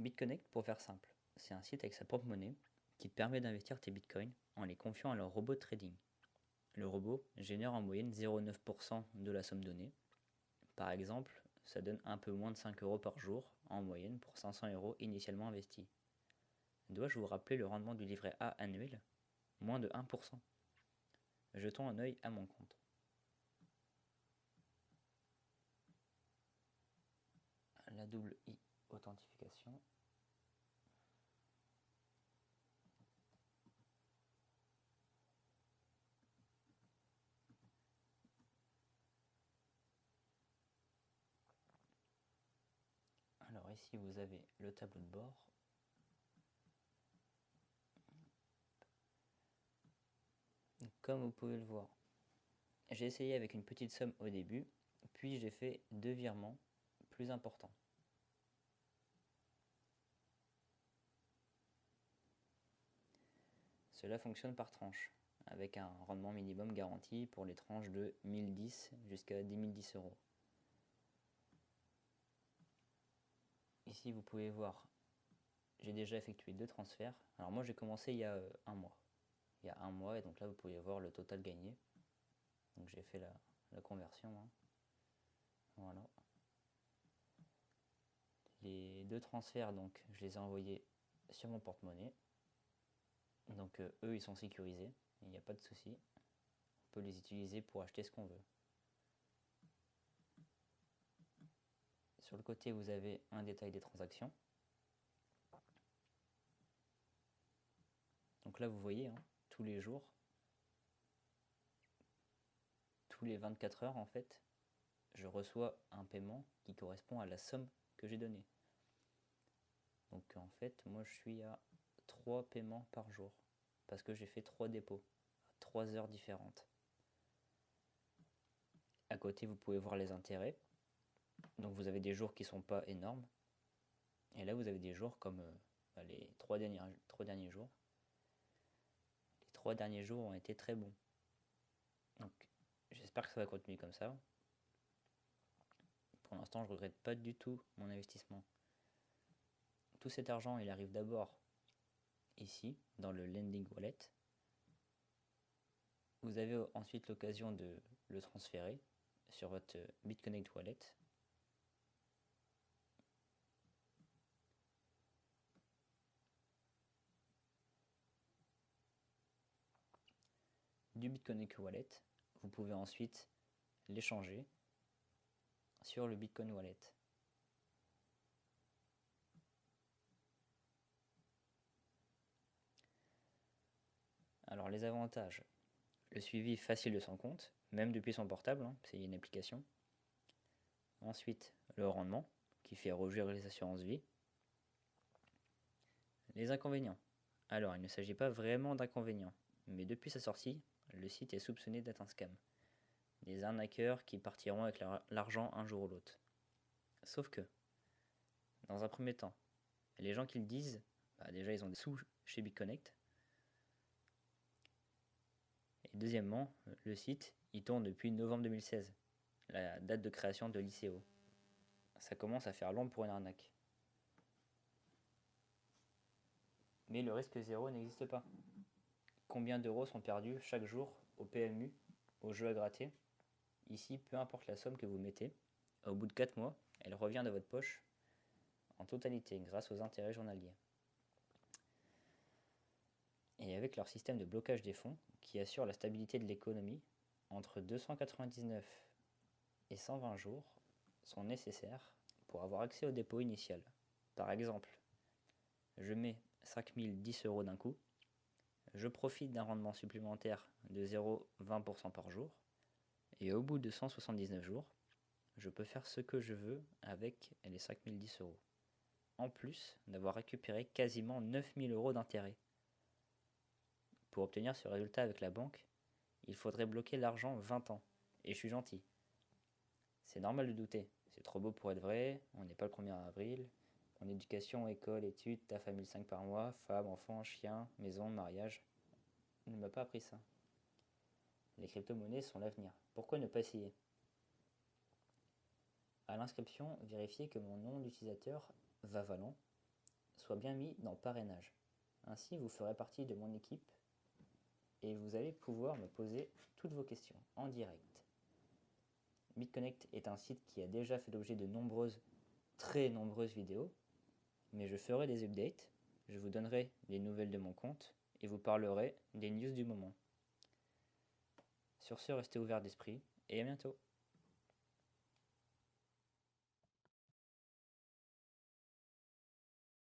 BitConnect, pour faire simple, c'est un site avec sa propre monnaie qui te permet d'investir tes bitcoins en les confiant à leur robot de trading. Le robot génère en moyenne 0,9% de la somme donnée. Par exemple, ça donne un peu moins de 5 euros par jour en moyenne pour 500 euros initialement investis. Dois-je vous rappeler le rendement du livret A annuel? Moins de 1%. Jetons un œil à mon compte. La double I authentification. Alors ici vous avez le tableau de bord. Comme vous pouvez le voir, j'ai essayé avec une petite somme au début, puis j'ai fait 2 virements plus importants. Cela fonctionne par tranche, avec un rendement minimum garanti pour les tranches de 1010 jusqu'à 10 010 euros. Ici vous pouvez voir, j'ai déjà effectué 2 transferts. Alors moi j'ai commencé il y a un mois. Il y a un mois, et donc là vous pouvez voir le total gagné. Donc j'ai fait la conversion. Voilà. Les 2 transferts, donc je les ai envoyés sur mon porte-monnaie. Donc eux ils sont sécurisés, il n'y a pas de souci. On peut les utiliser pour acheter ce qu'on veut. Sur le côté vous avez un détail des transactions. Donc là vous voyez, tous les jours, tous les 24 heures en fait, je reçois un paiement qui correspond à la somme que j'ai donnée. Donc en fait moi je suis à 3 paiements par jour, parce que j'ai fait 3 dépôts à 3 heures différentes. À côté vous pouvez voir les intérêts. Donc vous avez des jours qui ne sont pas énormes. Et là vous avez des jours comme les 3 derniers jours. Les 3 derniers jours ont été très bons. Donc j'espère que ça va continuer comme ça. Pour l'instant je ne regrette pas du tout mon investissement. Tout cet argent il arrive d'abord ici dans le lending wallet. Vous avez ensuite l'occasion de le transférer sur votre BitConnect wallet. Du BitConnect wallet, vous pouvez ensuite l'échanger sur le Bitcoin wallet. Alors les avantages, le suivi facile de son compte, même depuis son portable, c'est une application. Ensuite, le rendement, qui fait rougir les assurances vie. Les inconvénients. Alors, il ne s'agit pas vraiment d'inconvénients, mais depuis sa sortie, le site est soupçonné d'être un scam. Des arnaqueurs qui partiront avec l'argent un jour ou l'autre. Sauf que, dans un premier temps, les gens qui le disent, déjà ils ont des sous chez BitConnect. Et deuxièmement, le site, il tourne depuis novembre 2016, la date de création de l'ICO. Ça commence à faire long pour une arnaque. Mais le risque zéro n'existe pas. Combien d'euros sont perdus chaque jour au PMU, au jeu à gratter? Ici, peu importe la somme que vous mettez, au bout de 4 mois, elle revient dans votre poche en totalité grâce aux intérêts journaliers. Et avec leur système de blocage des fonds qui assure la stabilité de l'économie, entre 299 et 120 jours sont nécessaires pour avoir accès au dépôt initial. Par exemple, je mets 5010 euros d'un coup, je profite d'un rendement supplémentaire de 0,20% par jour, et au bout de 179 jours, je peux faire ce que je veux avec les 5010 euros. En plus d'avoir récupéré quasiment 9000 euros d'intérêt. Pour obtenir ce résultat avec la banque, il faudrait bloquer l'argent 20 ans. Et je suis gentil. C'est normal de douter. C'est trop beau pour être vrai, on n'est pas le 1er avril. Mon éducation, école, études, taf à 1005 par mois, femme, enfant, chien, maison, mariage. On ne m'a pas appris ça. Les crypto-monnaies sont l'avenir. Pourquoi ne pas essayer? À l'inscription, vérifiez que mon nom d'utilisateur va Valon soit bien mis dans parrainage. Ainsi, vous ferez partie de mon équipe et vous allez pouvoir me poser toutes vos questions en direct. BitConnect est un site qui a déjà fait l'objet de très nombreuses vidéos, mais je ferai des updates, je vous donnerai des nouvelles de mon compte et vous parlerai des news du moment. Sur ce, restez ouverts d'esprit et à bientôt.